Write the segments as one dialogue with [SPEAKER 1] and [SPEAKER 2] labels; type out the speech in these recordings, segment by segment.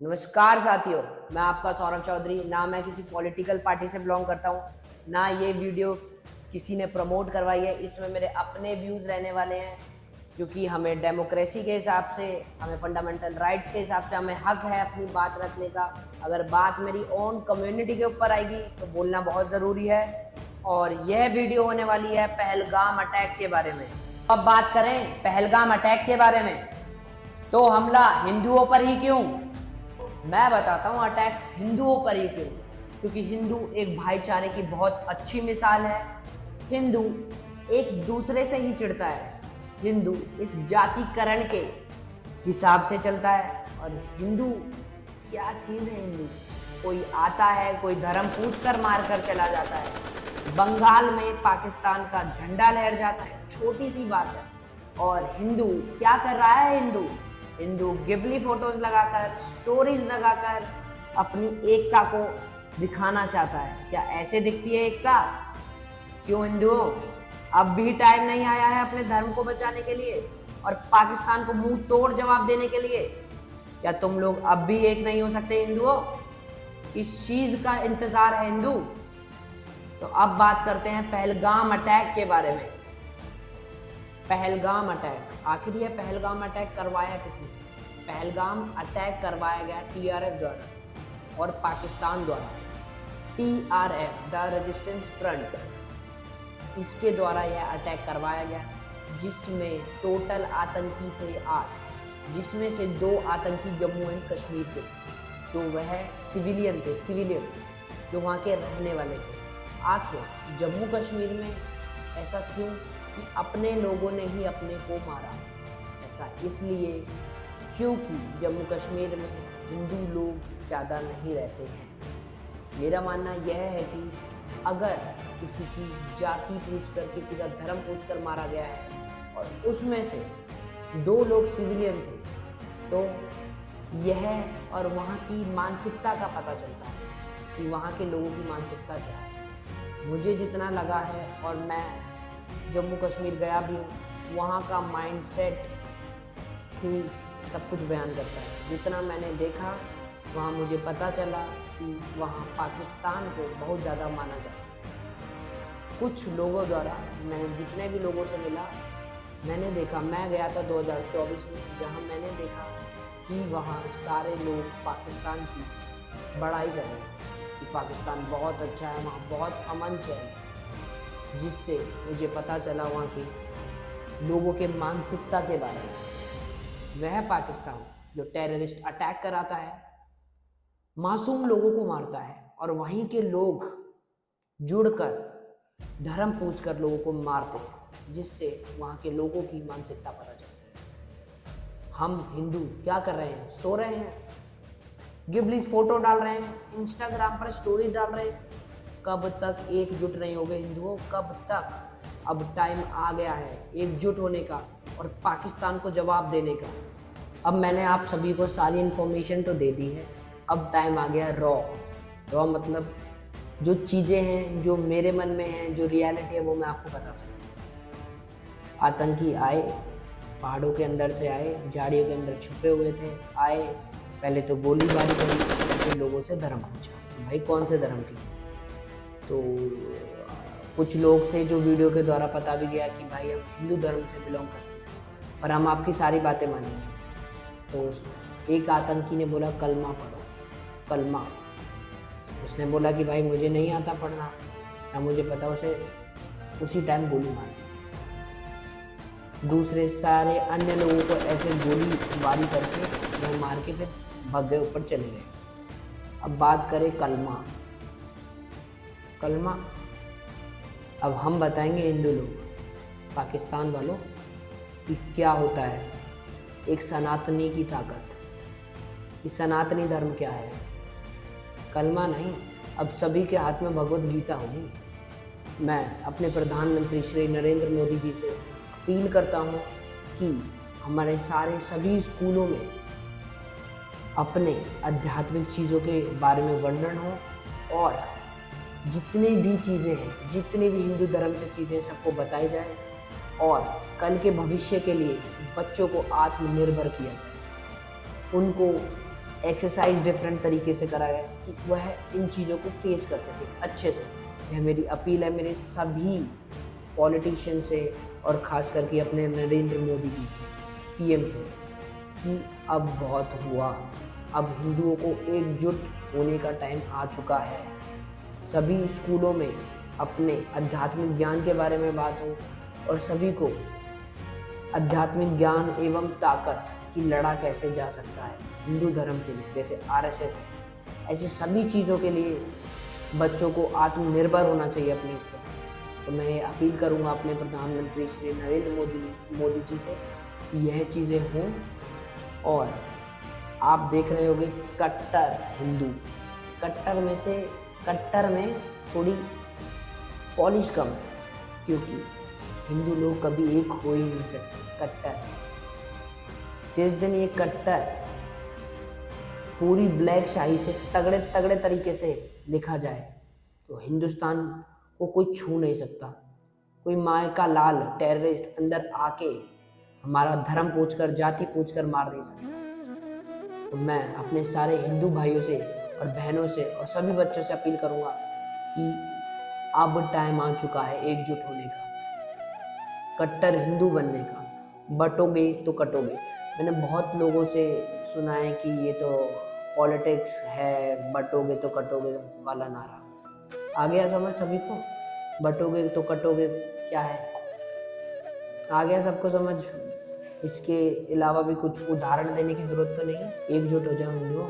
[SPEAKER 1] नमस्कार साथियों, मैं आपका सौरभ चौधरी। ना मैं किसी पॉलिटिकल पार्टी से बिलोंग करता हूँ, ना ये वीडियो किसी ने प्रमोट करवाई है। इसमें मेरे अपने व्यूज़ रहने वाले हैं, क्योंकि हमें डेमोक्रेसी के हिसाब से, हमें फंडामेंटल राइट्स के हिसाब से हमें हक है अपनी बात रखने का। अगर बात मेरी ओन कम्युनिटी के ऊपर आएगी तो बोलना बहुत ज़रूरी है। और यह वीडियो होने वाली है पहलगाम अटैक के बारे में। अब बात करें पहलगाम अटैक के बारे में, तो हमला हिंदुओं पर ही क्यों? मैं बताता हूँ अटैक हिंदुओं पर ही क्यों। क्योंकि हिंदू एक भाईचारे की बहुत अच्छी मिसाल है। हिंदू एक दूसरे से ही चिढ़ता है। हिंदू इस जातिकरण के हिसाब से चलता है। और हिंदू क्या चीज़ है? हिंदू कोई आता है, कोई धर्म पूछ कर मार कर चला जाता है। बंगाल में पाकिस्तान का झंडा लहर जाता है, छोटी सी बात है। और हिंदू क्या कर रहा है? हिंदू गिबली फोटोज लगाकर, स्टोरीज लगाकर अपनी एकता को दिखाना चाहता है। क्या ऐसे दिखती है एकता? क्यों हिंदुओं, अब भी टाइम नहीं आया है अपने धर्म को बचाने के लिए और पाकिस्तान को मुंह तोड़ जवाब देने के लिए? क्या तुम लोग अब भी एक नहीं हो सकते हिंदुओं? इस चीज का इंतजार है हिंदू। तो अब बात करते हैं पहलगाम अटैक के बारे में। पहलगाम अटैक, आखिर यह पहलगाम अटैक करवाया किसने? पहलगाम अटैक करवाया गया टीआरएफ द्वारा और पाकिस्तान द्वारा। टीआरएफ, द रेजिस्टेंस फ्रंट, इसके द्वारा यह अटैक करवाया गया, जिसमें टोटल आतंकी थे 8, जिसमें से 2 आतंकी जम्मू एंड कश्मीर के, तो वह सिविलियन थे, जो वहाँ के रहने वाले थे। आखिर जम्मू कश्मीर में ऐसा क्यों कि अपने लोगों ने ही अपने को मारा? ऐसा इसलिए क्योंकि जम्मू कश्मीर में हिंदू लोग ज़्यादा नहीं रहते हैं। मेरा मानना यह है कि अगर किसी की जाति पूछकर, किसी का धर्म पूछकर मारा गया है और उसमें से 2 लोग सिविलियन थे, तो यह और वहाँ की मानसिकता का पता चलता है कि वहाँ के लोगों की मानसिकता क्या है। मुझे जितना लगा है, और मैं जम्मू कश्मीर गया भी हूँ, वहाँ का माइंडसेट ही सब कुछ बयान करता है। जितना मैंने देखा वहाँ मुझे पता चला कि वहाँ पाकिस्तान को बहुत ज़्यादा माना जाता है कुछ लोगों द्वारा। मैंने जितने भी लोगों से मिला, मैंने देखा, मैं गया था 2024 में, जहाँ मैंने देखा कि वहाँ सारे लोग पाकिस्तान की बड़ाई कर रहे हैं कि पाकिस्तान बहुत अच्छा है, वहाँ बहुत अमन चैन है। जिससे मुझे पता चला वहाँ के लोगों के मानसिकता के बारे में। वह पाकिस्तान जो टेररिस्ट अटैक कराता है, मासूम लोगों को मारता है, और वहीं के लोग जुड़कर धर्म पूछकर लोगों को मारते हैं, जिससे वहाँ के लोगों की मानसिकता पता चलती है। हम हिंदू क्या कर रहे हैं? सो रहे हैं, गिबलीज फोटो डाल रहे हैं, इंस्टाग्राम पर स्टोरी डाल रहे हैं। कब तक एकजुट नहीं होंगे हिंदुओं? कब तक? अब टाइम आ गया है एकजुट होने का और पाकिस्तान को जवाब देने का। अब मैंने आप सभी को सारी इन्फॉर्मेशन तो दे दी है, अब टाइम आ गया रॉ मतलब जो चीज़ें हैं, जो मेरे मन में हैं, जो रियलिटी है, वो मैं आपको बता सकता हूँ। आतंकी आए, पहाड़ों के अंदर से आए, झाड़ियों के अंदर छुपे हुए थे, आए, पहले तो गोलीबारी करी, फिर लोगों से धर्म पूछा। भाई कौन से धर्म की? तो कुछ लोग थे जो वीडियो के द्वारा पता भी गया कि भाई हम हिंदू धर्म से बिलोंग करते हैं, पर हम आपकी सारी बातें मानेंगे। तो एक आतंकी ने बोला कलमा पढ़ो, कलमा। उसने बोला कि भाई मुझे नहीं आता पढ़ना, ना मुझे पता, उसे उसी टाइम गोली मार दी। दूसरे सारे अन्य लोगों को ऐसे गोलीबारी करके वो मार के फिर भाग गए, ऊपर चले गए। अब बात करें कलमा। अब हम बताएंगे हिंदू लोग, पाकिस्तान वालों, कि क्या होता है एक सनातनी की ताकत। कि सनातनी धर्म क्या है? कलमा नहीं, अब सभी के हाथ में भगवत गीता होगी। मैं अपने प्रधानमंत्री श्री नरेंद्र मोदी जी से अपील करता हूँ कि हमारे सारे सभी स्कूलों में अपने आध्यात्मिक चीज़ों के बारे में वर्णन हो, और जितनी भी चीज़ें हैं, जितनी भी हिंदू धर्म से चीज़ें, सबको बताई जाए, और कल के भविष्य के लिए बच्चों को आत्मनिर्भर किया जाए। उनको एक्सरसाइज डिफरेंट तरीके से करा गया कि वह इन चीज़ों को फेस कर सके अच्छे से। यह मेरी अपील है मेरे सभी पॉलिटिशियन से और ख़ास करके अपने नरेंद्र मोदी जी से, पीएम से, कि अब बहुत हुआ, अब हिंदुओं को एकजुट होने का टाइम आ चुका है। सभी स्कूलों में अपने आध्यात्मिक ज्ञान के बारे में बात हो और सभी को आध्यात्मिक ज्ञान एवं ताकत की लड़ा कैसे जा सकता है हिंदू धर्म के लिए, जैसे आरएसएस है, ऐसी सभी चीज़ों के लिए बच्चों को आत्मनिर्भर होना चाहिए अपने ऊपर। तो मैं ये अपील करूँगा अपने प्रधानमंत्री श्री नरेंद्र मोदी जी से कि यह चीज़ें हों। और आप देख रहे होंगे कट्टर हिंदू, कट्टर में थोड़ी पॉलिश कम है, क्योंकि हिंदू लोग कभी एक हो ही नहीं सकते। कट्टर, जिस दिन ये कट्टर पूरी ब्लैक शाही से तगड़े तगड़े तरीके से लिखा जाए तो हिंदुस्तान को कोई छू नहीं सकता। कोई माय का लाल टेररिस्ट अंदर आके हमारा धर्म पूछकर, जाति पूछकर मार नहीं सकता। तो मैं अपने सारे हिंदू भाइयों से और बहनों से और सभी बच्चों से अपील करूँगा कि अब टाइम आ चुका है एकजुट होने का, कट्टर हिंदू बनने का। बटोगे तो कटोगे। मैंने बहुत लोगों से सुना है कि ये तो पॉलिटिक्स है, बटोगे तो कटोगे वाला नारा। आ गया समझ सभी को? बटोगे तो कटोगे क्या है? आ गया सबको समझ? इसके अलावा भी कुछ उदाहरण देने की ज़रूरत तो नहीं है। एकजुट हो जाओ हिंदुओं।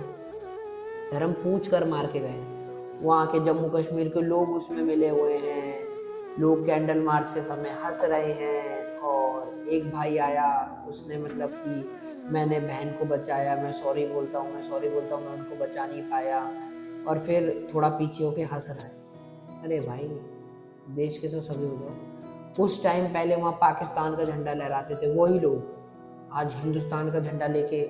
[SPEAKER 1] धर्म पूछ कर मार के गए, वहाँ के जम्मू कश्मीर के लोग उसमें मिले हुए हैं। लोग कैंडल मार्च के समय हंस रहे हैं और एक भाई आया, उसने मतलब कि मैंने बहन को बचाया, मैं सॉरी बोलता हूँ, मैं उनको बचा नहीं पाया, और फिर थोड़ा पीछे होके हंस रहा है। अरे भाई, देश के तो सभी हो जाओ। उस टाइम पहले वहाँ पाकिस्तान का झंडा लहराते थे वही लोग आज हिंदुस्तान का झंडा लेके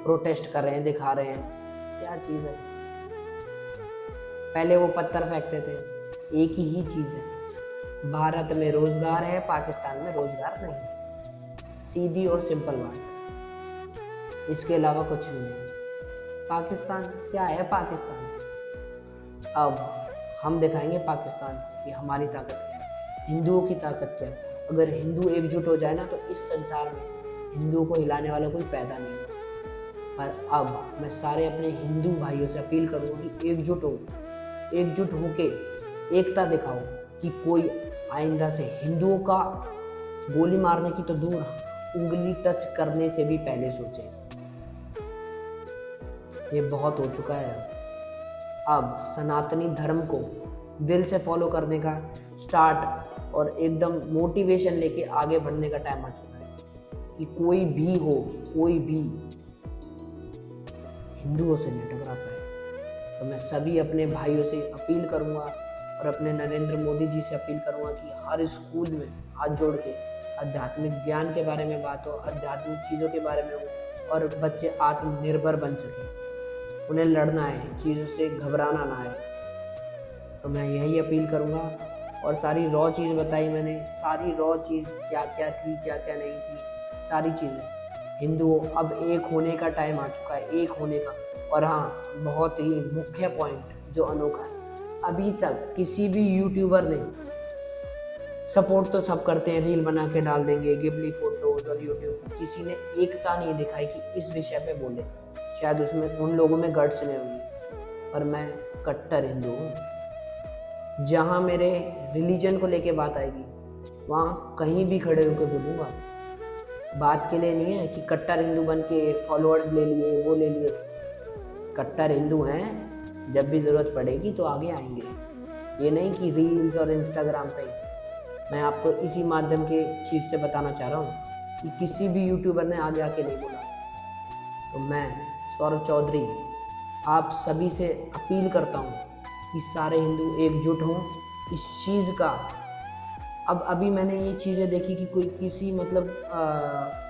[SPEAKER 1] प्रोटेस्ट कर रहे हैं, दिखा रहे हैं। क्या चीज़ है? पहले वो पत्थर फेंकते थे। एक ही चीज़ है, भारत में रोजगार है, पाकिस्तान में रोजगार नहीं। सीधी और सिंपल बात, इसके अलावा कुछ भी नहीं। पाकिस्तान क्या है? पाकिस्तान अब हम दिखाएंगे पाकिस्तान कि हमारी ताकत क्या है, हिंदुओं की ताकत क्या है। अगर हिंदू एकजुट हो जाए ना तो इस संसार में हिंदुओं को हिलाने वाला कोई पैदा नहीं होगा। पर अब मैं सारे अपने हिंदू भाइयों से अपील करूँगा कि एकजुट होके एकता दिखाओ कि कोई आइंदा से हिंदुओं का गोली मारने की तो दूर, उंगली टच करने से भी पहले सोचे। ये बहुत हो चुका है। अब सनातनी धर्म को दिल से फॉलो करने का स्टार्ट और एकदम मोटिवेशन लेके आगे बढ़ने का टाइम आ चुका है कि कोई भी हो, कोई भी हिंदुओं से नहीं टकरा पाए। तो मैं सभी अपने भाइयों से अपील करूंगा और अपने नरेंद्र मोदी जी से अपील करूंगा कि हर स्कूल में हाथ जोड़ के आध्यात्मिक ज्ञान के बारे में बात हो, आध्यात्मिक चीज़ों के बारे में हो और बच्चे आत्मनिर्भर बन सकें। उन्हें लड़ना है, चीज़ों से घबराना ना है। तो मैं यही अपील करूंगा। और सारी रॉ चीज़ बताई मैंने, सारी रॉ चीज़ क्या क्या थी, क्या क्या नहीं थी, सारी चीज़ें। हिंदुओं, अब एक होने का टाइम आ चुका है, एक होने का। और हाँ, बहुत ही मुख्य पॉइंट जो अनोखा है, अभी तक किसी भी यूट्यूबर ने, सपोर्ट तो सब करते हैं, रील बना के डाल देंगे, गिबली फोटोज और यूट्यूब, किसी ने एकता नहीं दिखाई कि इस विषय पे बोले। शायद उसमें उन लोगों में गट्स नहीं होंगी, पर मैं कट्टर हिंदू हूँ। जहाँ मेरे रिलीजन को लेके बात आएगी वहाँ कहीं भी खड़े होकर बोलूँगा। बात के लिए नहीं है कि कट्टर हिंदू बन के फॉलोअर्स ले लिए, वो ले लिए। कट्टर हिंदू हैं, जब भी ज़रूरत पड़ेगी तो आगे आएंगे। ये नहीं कि रील्स और इंस्टाग्राम पे। मैं आपको इसी माध्यम के चीज़ से बताना चाह रहा हूँ कि किसी भी यूट्यूबर ने आगे आके नहीं बोला। तो मैं सौरभ चौधरी आप सभी से अपील करता हूँ कि सारे हिंदू एकजुट हों इस चीज़ का। अब अभी मैंने ये चीज़ें देखी कि कोई किसी मतलब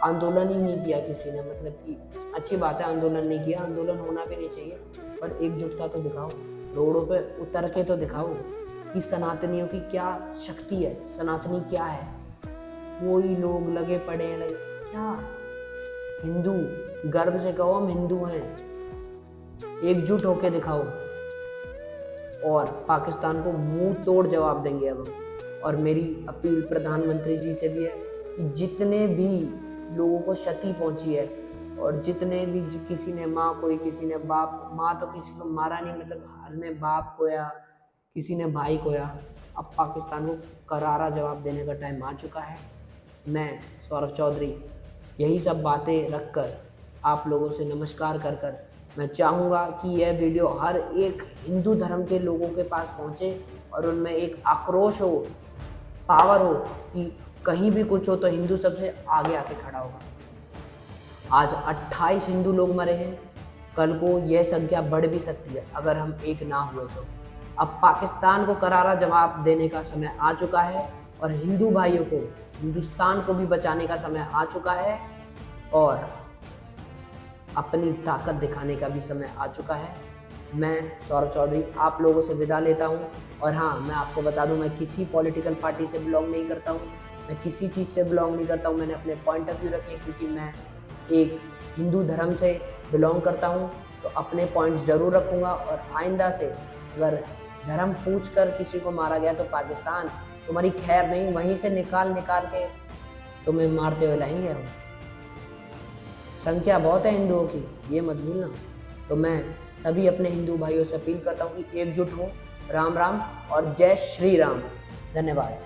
[SPEAKER 1] आंदोलन ही नहीं किया किसी ने, मतलब कि अच्छी बात है आंदोलन नहीं किया, आंदोलन होना भी नहीं चाहिए, पर एकजुटता तो दिखाओ, रोडों पे उतर के तो दिखाओ कि सनातनियों की क्या शक्ति है, सनातनी क्या है। कोई लोग लगे पड़े हैं, क्या हिंदू, गर्व से कहो हम हिंदू हैं। एकजुट होकर दिखाओ और पाकिस्तान को मुंह तोड़ जवाब देंगे अब हम। और मेरी अपील प्रधानमंत्री जी से भी है कि जितने भी लोगों को क्षति पहुंची है और जितने भी किसी ने माँ खोई, किसी ने बाप, माँ तो किसी को मारा नहीं, मतलब हर ने बाप खोया, किसी ने भाई खोया, अब पाकिस्तान को करारा जवाब देने का टाइम आ चुका है। मैं सौरभ चौधरी यही सब बातें रखकर आप लोगों से नमस्कार कर कर मैं चाहूँगा कि यह वीडियो हर एक हिंदू धर्म के लोगों के पास पहुँचे और उनमें एक आक्रोश हो, पावर हो कि कहीं भी कुछ हो तो हिंदू सबसे आगे आके खड़ा होगा। आज 28 हिंदू लोग मरे हैं, कल को यह संख्या बढ़ भी सकती है अगर हम एक ना हुए तो। अब पाकिस्तान को करारा जवाब देने का समय आ चुका है और हिंदू भाइयों को, हिंदुस्तान को भी बचाने का समय आ चुका है और अपनी ताकत दिखाने का भी समय आ चुका है। मैं सौरभ चौधरी आप लोगों से विदा लेता हूं। और हाँ, मैं आपको बता दूं, मैं किसी पॉलिटिकल पार्टी से बिलोंग नहीं करता हूं, मैं किसी चीज़ से बिलोंग नहीं करता हूं। मैंने अपने पॉइंट ऑफ व्यू रखे क्योंकि मैं एक हिंदू धर्म से बिलोंग करता हूं, तो अपने पॉइंट्स ज़रूर रखूँगा। और आइंदा से अगर धर्म पूछ कर किसी को मारा गया तो पाकिस्तान तुम्हारी खैर नहीं, वहीं से निकाल के तुम्हें मारते हुए लाएंगे हम। संख्या बहुत है हिंदुओं की, ये मत भूलना। तो मैं सभी अपने हिंदू भाइयों से अपील करता हूँ कि एकजुट हो। राम राम और जय श्री राम। धन्यवाद।